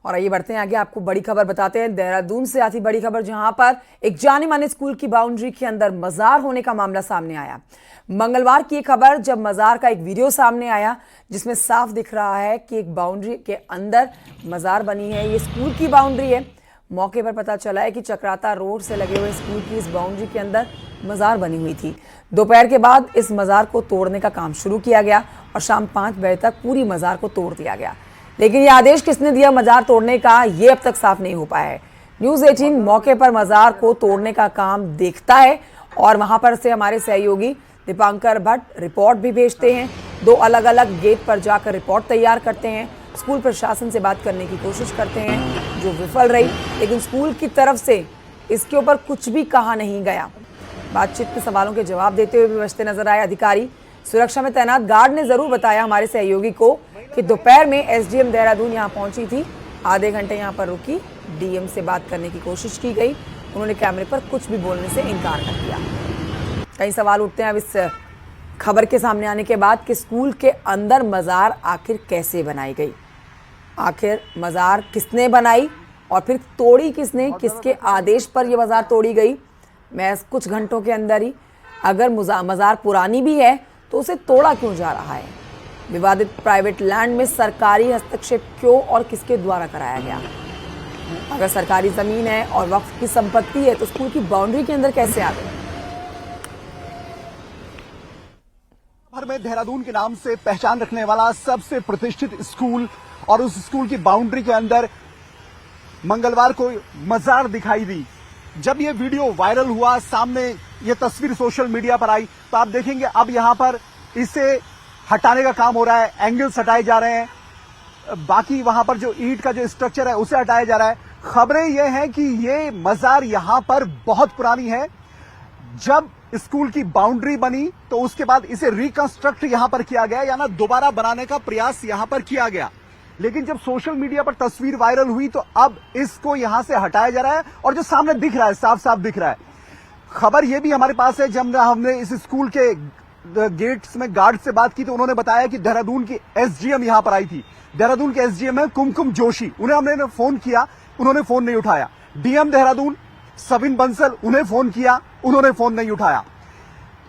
और आइए बढ़ते हैं आगे, आपको बड़ी खबर बताते हैं। देहरादून से आती बड़ी खबर, जहां पर एक जाने माने स्कूल की बाउंड्री के अंदर मजार होने का मामला सामने आया। मंगलवार की एक खबर, जब मजार का एक वीडियो सामने आया जिसमें साफ दिख रहा है कि एक बाउंड्री के अंदर मजार बनी है। ये स्कूल की बाउंड्री है। मौके पर पता चला है कि चक्राता रोड से लगे हुए स्कूल की इस बाउंड्री के अंदर मजार बनी हुई थी। दोपहर के बाद इस मजार को तोड़ने का काम शुरू किया गया और शाम 5 बजे तक पूरी मजार को तोड़ दिया गया। लेकिन ये आदेश किसने दिया मजार तोड़ने का, ये अब तक साफ नहीं हो पाया है। न्यूज़ 18 मौके पर मजार को तोड़ने का काम देखता है और वहां पर से हमारे सहयोगी दीपांकर भट्ट रिपोर्ट भी भेजते हैं। 2 अलग अलग गेट पर जाकर रिपोर्ट तैयार करते हैं। स्कूल प्रशासन से बात करने की कोशिश करते हैं जो विफल रही, लेकिन स्कूल की तरफ से इसके ऊपर कुछ भी कहा नहीं गया। बातचीत के सवालों के जवाब देते हुए भी बचते नजर आए अधिकारी। सुरक्षा में तैनात गार्ड ने जरूर बताया हमारे सहयोगी को कि दोपहर में एसडीएम देहरादून यहां पहुंची थी, आधे घंटे यहां पर रुकी, डीएम से बात करने की कोशिश की गई। उन्होंने कैमरे पर कुछ भी बोलने से इनकार कर दिया। कई सवाल उठते हैं अब इस खबर के सामने आने के बाद कि स्कूल के अंदर मजार आखिर कैसे बनाई गई, आखिर मजार किसने बनाई और फिर तोड़ी किसने, किसके आदेश पर यह मजार तोड़ी गई। मैं कुछ घंटों के अंदर ही, अगर मजार पुरानी भी है तो उसे तोड़ा क्यों जा रहा है, विवादित प्राइवेट लैंड में सरकारी हस्तक्षेप क्यों और किसके द्वारा कराया गया। अगर सरकारी जमीन है और वक्फ की संपत्ति है तो स्कूल की बाउंड्री के अंदर कैसे आ गई। भर में देहरादून के नाम से पहचान रखने वाला सबसे प्रतिष्ठित स्कूल, और उस स्कूल की बाउंड्री के अंदर मंगलवार को मजार दिखाई दी। जब ये वीडियो वायरल हुआ, सामने ये तस्वीर सोशल मीडिया पर आई, तो आप देखेंगे अब यहां पर इसे हटाने का काम हो रहा है, एंगल्स हटाए जा रहे हैं, बाकी वहां पर जो ईंट का जो स्ट्रक्चर है उसे हटाया जा रहा है। खबरें ये हैं कि ये मजार यहां पर बहुत पुरानी है। जब स्कूल की बाउंड्री बनी तो उसके बाद इसे रिकंस्ट्रक्ट यहां पर किया गया, यानी दोबारा बनाने का प्रयास यहां पर किया गया। लेकिन जब सोशल मीडिया पर तस्वीर वायरल हुई तो अब इसको यहां से हटाया जा रहा है, और जो सामने दिख रहा है, साफ साफ दिख रहा है। खबर यह भी हमारे पास है, जब हमने इस स्कूल के गेट्स में गार्ड से बात की तो उन्होंने बताया कि देहरादून की एसडीएम यहां पर आई थी। देहरादून के एसडीएम है कुमकुम जोशी, उन्हें हमने फोन किया, उन्होंने फोन नहीं उठाया। डीएम देहरादून सविन बंसल, उन्हें फोन किया, उन्होंने फोन नहीं उठाया।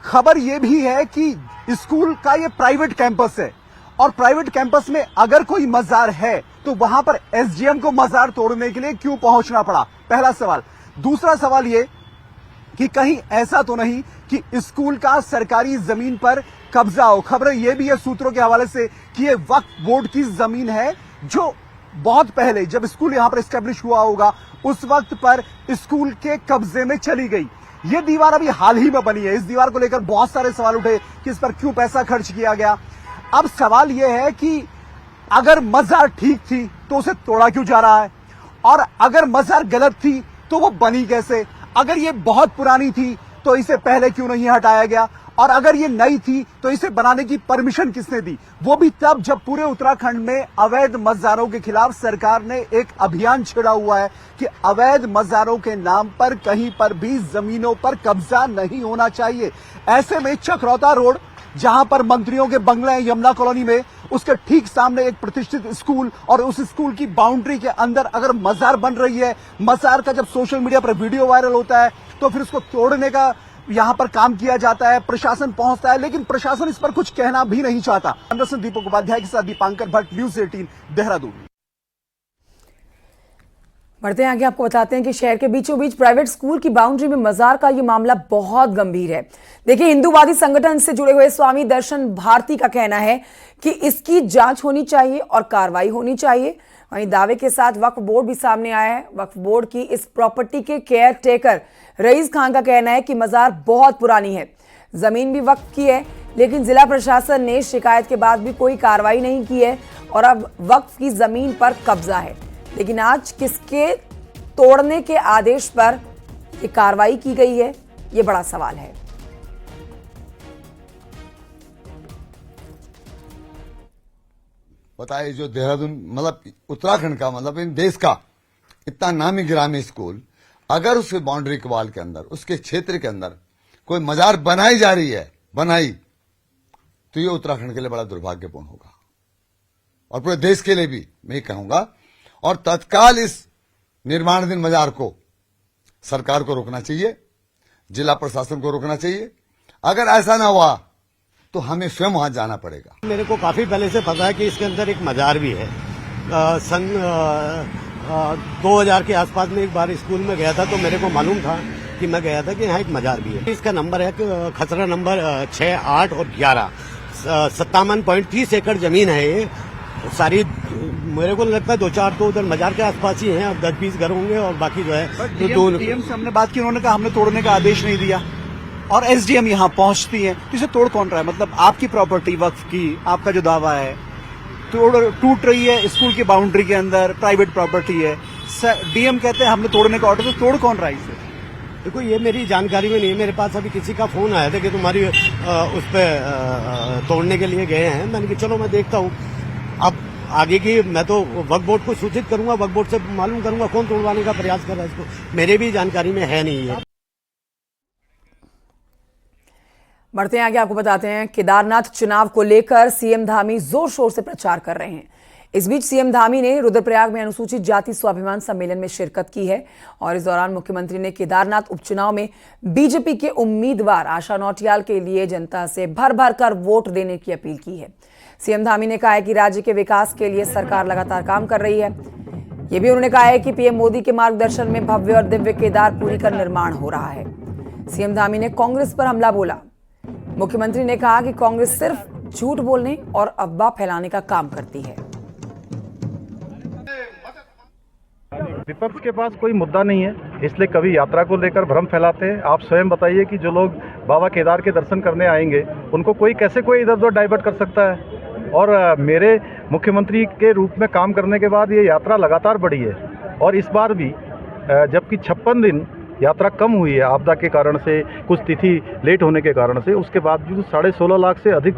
खबर यह भी है कि स्कूल का यह प्राइवेट कैंपस है, और प्राइवेट कैंपस में अगर कोई मजार है तो वहां पर एसडीएम को मजार तोड़ने के लिए क्यों पहुंचना पड़ा, पहला सवाल। दूसरा सवाल यह कि कहीं ऐसा तो नहीं कि स्कूल का सरकारी जमीन पर कब्जा हो। खबरें यह भी है सूत्रों के हवाले से कि यह वक्फ बोर्ड की जमीन है, जो बहुत पहले जब स्कूल यहां पर एस्टेब्लिश हुआ होगा उस वक्त पर स्कूल के कब्जे में चली गई। यह दीवार अभी हाल ही में बनी है। इस दीवार को लेकर बहुत सारे सवाल उठे कि इस पर क्यों पैसा खर्च किया गया। अब सवाल यह है कि अगर मजार ठीक थी तो उसे तोड़ा क्यों जा रहा है, और अगर मजार गलत थी तो वो बनी कैसे। अगर ये बहुत पुरानी थी तो इसे पहले क्यों नहीं हटाया गया, और अगर ये नई थी तो इसे बनाने की परमिशन किसने दी, वो भी तब जब पूरे उत्तराखंड में अवैध मजारों के खिलाफ सरकार ने एक अभियान छेड़ा हुआ है कि अवैध मजारों के नाम पर कहीं पर भी जमीनों पर कब्जा नहीं होना चाहिए। ऐसे में चक्राता रोड, जहां पर मंत्रियों के बंगले हैं यमुना कॉलोनी में, उसके ठीक सामने एक प्रतिष्ठित स्कूल, और उस स्कूल की बाउंड्री के अंदर अगर मजार बन रही है, मजार का जब सोशल मीडिया पर वीडियो वायरल होता है तो फिर उसको तोड़ने का यहां पर काम किया जाता है, प्रशासन पहुंचता है, लेकिन प्रशासन इस पर कुछ कहना भी नहीं चाहता। दीपक उपाध्याय के साथ दीपांकर भट्ट, न्यूज़ 18 देहरादून। बढ़ते हैं आगे, आपको बताते हैं कि शहर के बीचों बीच प्राइवेट स्कूल की बाउंड्री में मजार का यह मामला बहुत गंभीर है। देखिए, हिंदूवादी संगठन से जुड़े हुए स्वामी दर्शन भारती का कहना है कि इसकी जांच होनी चाहिए और कार्रवाई होनी चाहिए। वहीं दावे के साथ वक्फ बोर्ड भी सामने आया है। वक्फ बोर्ड की इस प्रॉपर्टी के केयर टेकर रईस खान का कहना है कि मजार बहुत पुरानी है, जमीन भी वक्फ की है, लेकिन जिला प्रशासन ने शिकायत के बाद भी कोई कार्रवाई नहीं की है और अब वक्फ की जमीन पर कब्जा है। लेकिन आज किसके तोड़ने के आदेश पर यह कार्रवाई की गई है, यह बड़ा सवाल है। बताइए, जो देहरादून मतलब उत्तराखंड का, मतलब इन देश का इतना नामी गिरामी स्कूल, अगर उसके बाउंड्री के वाल के अंदर, उसके क्षेत्र के अंदर कोई मजार बनाई जा रही है, तो ये उत्तराखंड के लिए बड़ा दुर्भाग्यपूर्ण होगा, और पूरे देश के लिए भी मैं कहूंगा। और तत्काल इस निर्माणाधीन मजार को सरकार को रोकना चाहिए, जिला प्रशासन को रोकना चाहिए। अगर ऐसा ना हुआ तो हमें स्वयं वहां जाना पड़ेगा। मेरे को काफी पहले से पता है कि इसके अंदर एक मजार भी है। सन 2000 के आसपास में एक बार स्कूल में गया था तो मेरे को मालूम था कि मैं गया था कि यहाँ एक मजार भी है। इसका नंबर है कि खसरा नंबर 6, 8 और 11, 57.30 एकड़ जमीन है ये सारी। मेरे को लगता है 2-4 तो उधर मजार के आसपास ही हैं और 10-20 घर होंगे और बाकी जो है डीएम से हमने बात की, उन्होंने कहा हमने तोड़ने का आदेश नहीं दिया और एसडीएम यहाँ पहुंचती है तो इसे तोड़ कौन रहा है? मतलब आपकी प्रॉपर्टी वक्फ की, आपका जो दावा है टूट रही है स्कूल की बाउंड्री के अंदर, प्राइवेट प्रॉपर्टी है। डीएम कहते हैं हमने तोड़ने का ऑर्डर, तो तोड़ कौन रहा है इसे? देखो ये मेरी जानकारी में नहीं है। मेरे पास अभी किसी का फोन आया था कि तुम्हारी उस पर तोड़ने के लिए गए हैं। मैंने कहा चलो मैं देखता हूँ। अब आगे की मैं तो वक्फ बोर्ड को सूचित करूंगा, वक्फ बोर्ड से मालूम करूंगा कौन तोड़वाने का प्रयास कर रहा है इसको। मेरे भी जानकारी में है नहीं है। बढ़ते हैं आगे, आपको बताते हैं केदारनाथ चुनाव को लेकर सीएम धामी जोर शोर से प्रचार कर रहे हैं। इस बीच सीएम धामी ने रुद्रप्रयाग में अनुसूचित जाति स्वाभिमान सम्मेलन में शिरकत की है और इस दौरान मुख्यमंत्री ने केदारनाथ उपचुनाव में बीजेपी के उम्मीदवार आशा नौटियाल के लिए जनता से भर भर कर वोट देने की अपील की है। सीएम धामी ने कहा है कि राज्य के विकास के लिए सरकार लगातार काम कर रही है। ये भी उन्होंने कहा है कि पीएम मोदी के मार्गदर्शन में भव्य और दिव्य केदारपुरी का निर्माण हो रहा है। सीएम धामी ने कांग्रेस पर हमला बोला। मुख्यमंत्री ने कहा कि कांग्रेस सिर्फ झूठ बोलने और अफवाह फैलाने का काम करती है। विपक्ष के पास कोई मुद्दा नहीं है, इसलिए कभी यात्रा को लेकर भ्रम फैलाते हैं। आप स्वयं बताइए कि जो लोग बाबा केदार के दर्शन करने आएंगे उनको कोई कैसे कोई इधर उधर डाइवर्ट कर सकता है। और मेरे मुख्यमंत्री के रूप में काम करने के बाद ये यात्रा लगातार बढ़ी है और इस बार भी जबकि 56 दिन यात्रा कम हुई है आपदा के कारण से, कुछ तिथि लेट होने के कारण से, उसके बाद भी 16.5 लाख से अधिक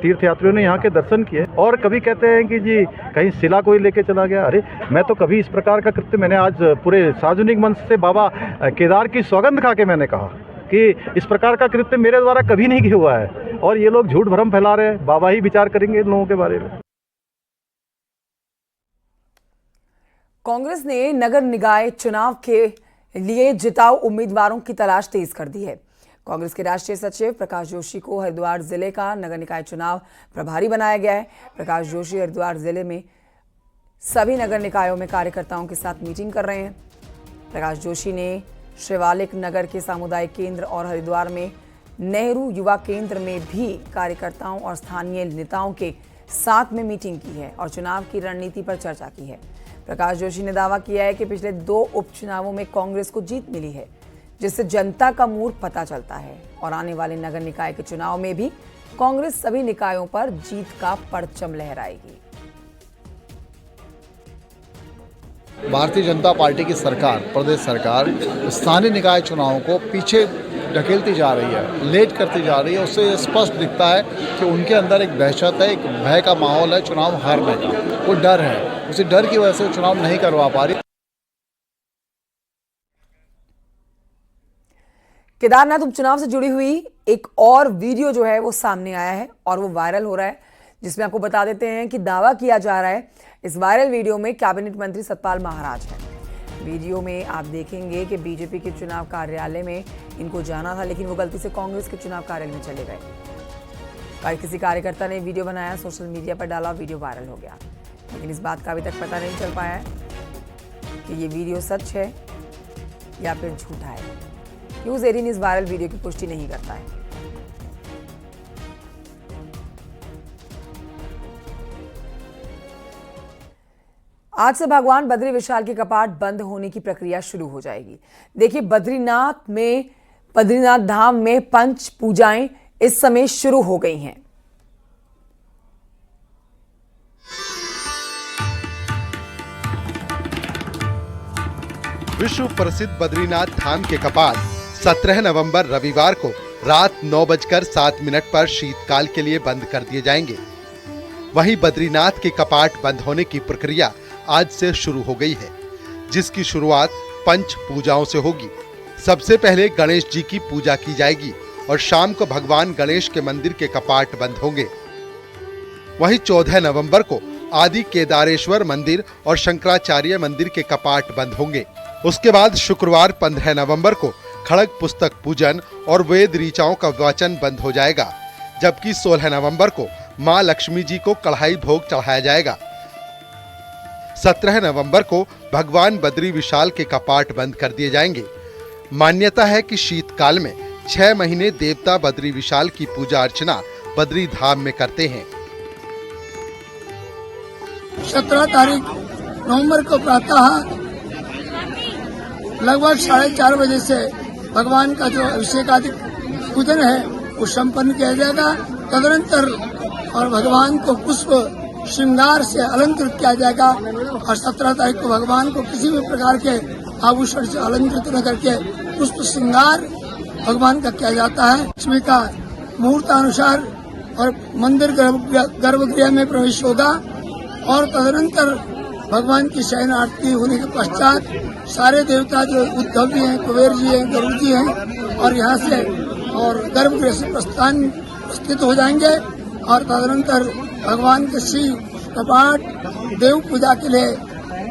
तीर्थयात्रियों ने यहाँ के दर्शन किए। और कभी कहते हैं कि जी कहीं शिला कोई लेके चला गया। अरे मैं तो कभी इस प्रकार का कृत्य, मैंने आज पूरे सार्वजनिक मंच से बाबा केदार की सौगंध खा के मैंने कहा कि इस प्रकार का कृत्य मेरे द्वारा कभी नहीं हुआ है और ये लोग झूठ भ्रम फैला रहे हैं। बाबा ही विचार करेंगे इन लोगों के बारे में। कांग्रेस ने नगर निकाय चुनाव के लिए जिताऊ उम्मीदवारों की तलाश तेज कर दी है। कांग्रेस के राष्ट्रीय सचिव प्रकाश जोशी को हरिद्वार जिले का नगर निकाय चुनाव प्रभारी बनाया गया है। प्रकाश जोशी हरिद्वार जिले में सभी नगर निकायों में कार्यकर्ताओं के साथ मीटिंग कर रहे हैं। प्रकाश जोशी ने शिवालिक नगर के सामुदायिक केंद्र और हरिद्वार में नेहरू युवा केंद्र में भी कार्यकर्ताओं और स्थानीय नेताओं के साथ में मीटिंग की है और चुनाव की रणनीति पर चर्चा की है। प्रकाश जोशी ने दावा किया है कि पिछले 2 उपचुनावों में कांग्रेस को जीत मिली है, जिससे जनता का मूड पता चलता है और आने वाले नगर निकाय के चुनाव में भी कांग्रेस सभी निकायों पर जीत का परचम लहराएगी। भारतीय जनता पार्टी की सरकार, प्रदेश सरकार स्थानीय निकाय चुनावों को पीछे ढकेलती जा रही है, लेट करती जा रही है। उससे स्पष्ट दिखता है कि उनके अंदर एक दहशत है, एक भय का माहौल है चुनाव हारने का। वो डर है, उसी डर की वजह से चुनाव नहीं करवा पा रही। केदारनाथ उपचुनाव से जुड़ी हुई एक और वीडियो जो है वो सामने आया है और वो वायरल हो रहा है, जिसमें आपको बता देते हैं कि दावा किया जा रहा है इस वायरल वीडियो में कैबिनेट मंत्री सतपाल महाराज हैं। वीडियो में आप देखेंगे कि बीजेपी के चुनाव कार्यालय में इनको जाना था, लेकिन वो गलती से कांग्रेस के चुनाव कार्यालय में चले गए। किसी कार्यकर्ता ने वीडियो बनाया, सोशल मीडिया पर डाला, वीडियो वायरल हो गया, लेकिन इस बात का अभी तक पता नहीं चल पाया है कि ये वीडियो सच है या फिर झूठा है। न्यूज़ 18 इस वायरल वीडियो की पुष्टि नहीं करता है। आज से भगवान बद्री विशाल के कपाट बंद होने की प्रक्रिया शुरू हो जाएगी। देखिए, बद्रीनाथ धाम में पंच पूजाएं इस समय शुरू हो गई हैं। विश्व प्रसिद्ध बद्रीनाथ धाम के कपाट 17 नवंबर रविवार को रात 9:07 पर शीतकाल के लिए बंद कर दिए जाएंगे। वहीं बद्रीनाथ के कपाट बंद होने की प्रक्रिया आज से शुरू हो गई है, जिसकी शुरुआत पंच पूजाओं से होगी। सबसे पहले गणेश जी की पूजा की जाएगी और शाम को भगवान गणेश के मंदिर के कपाट बंद होंगे। वहीं 14 नवंबर को आदि केदारेश्वर मंदिर और शंकराचार्य मंदिर के कपाट बंद होंगे। उसके बाद शुक्रवार 15 नवंबर को खड़ग पुस्तक पूजन और वेद ऋचाओं का वाचन बंद हो जाएगा, जबकि 16 नवंबर को मां लक्ष्मी जी को कढ़ाई भोग चढ़ाया जाएगा। 17 नवंबर को भगवान बद्री विशाल के कपाट बंद कर दिए जाएंगे। मान्यता है कि शीतकाल में 6 महीने देवता बद्री विशाल की पूजा अर्चना बद्री धाम में करते हैं। 17 तारीख नवंबर को प्रातः लगभग 4:30 बजे से भगवान का जो अभिषेक आदि पूजन है वो संपन्न किया जाएगा। तदनंतर और भगवान को पुष्प श्रृंगार से अलंकृत किया जाएगा और 17 तारीख को भगवान को किसी भी प्रकार के आभूषण से अलंकृत न करके पुष्प श्रृंगार भगवान का किया जाता है। लक्ष्मी का मुहूर्तानुसार और मंदिर गर्भगृह में प्रवेश होगा और तदनंतर भगवान की शयन आरती होने के पश्चात सारे देवता जो उद्धव जी हैं, कुबेर जी हैं, गरुड़ जी हैं और यहाँ से और गर्भगृह से प्रस्थान स्थित हो जाएंगे और तदनंतर भगवान के श्री कपाट देव पूजा के लिए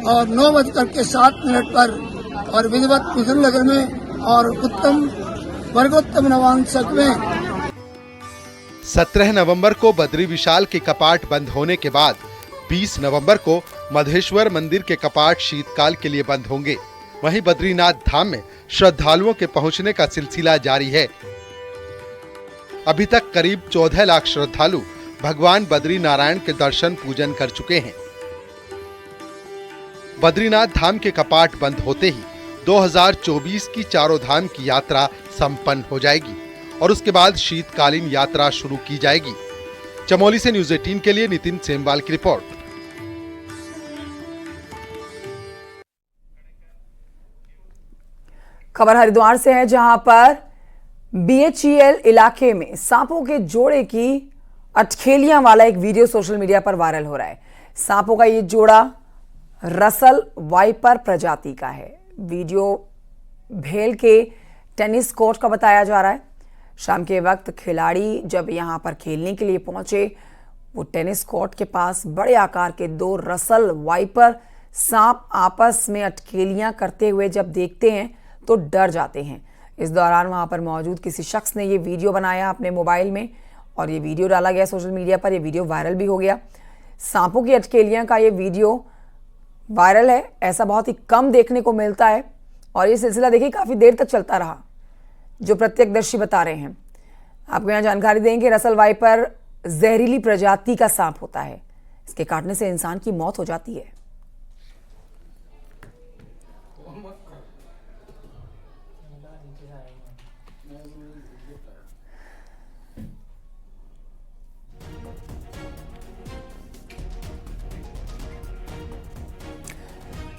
और 9:07 पर और विधिवत मिथुन नगर में और उत्तम वर्गोत्तम नवांशक में 17 नवंबर को बद्री विशाल के कपाट बंद होने के बाद 20 नवंबर को मधेश्वर मंदिर के कपाट शीतकाल के लिए बंद होंगे। वहीं बद्रीनाथ धाम में श्रद्धालुओं के पहुंचने का सिलसिला जारी है। अभी तक करीब 14 लाख श्रद्धालु भगवान बद्री नारायण के दर्शन पूजन कर चुके हैं। बद्रीनाथ धाम के कपाट बंद होते ही 2024 की चारों धाम की यात्रा संपन्न हो जाएगी और उसके बाद शीतकालीन यात्रा शुरू की जाएगी। चमोली से न्यूज़ 18 के लिए नितिन सेमवाल की रिपोर्ट। खबर हरिद्वार से है, जहां पर BHEL इलाके में सांपों के जोड़े की अटखेलियां वाला एक वीडियो सोशल मीडिया पर वायरल हो रहा है। सांपों का ये जोड़ा रसल वाइपर प्रजाति का है। वीडियो भेल के टेनिस कोर्ट का बताया जा रहा है। शाम के वक्त खिलाड़ी जब यहां पर खेलने के लिए पहुंचे, वो टेनिस कोर्ट के पास बड़े आकार के 2 रसल वाइपर सांप आपस में अटखेलियां करते हुए जब देखते हैं तो डर जाते हैं। इस दौरान वहां पर मौजूद किसी शख्स ने ये वीडियो बनाया अपने मोबाइल में और ये वीडियो डाला गया सोशल मीडिया पर। ये वीडियो वायरल भी हो गया। सांपों की अटखेलियां का ये वीडियो वायरल है, ऐसा बहुत ही कम देखने को मिलता है और ये सिलसिला देखिए काफ़ी देर तक चलता रहा, जो प्रत्यक्षदर्शी बता रहे हैं। आपको यहाँ जानकारी दें कि रसल वाइपर जहरीली प्रजाति का सांप होता है। इसके काटने से इंसान की मौत हो जाती है।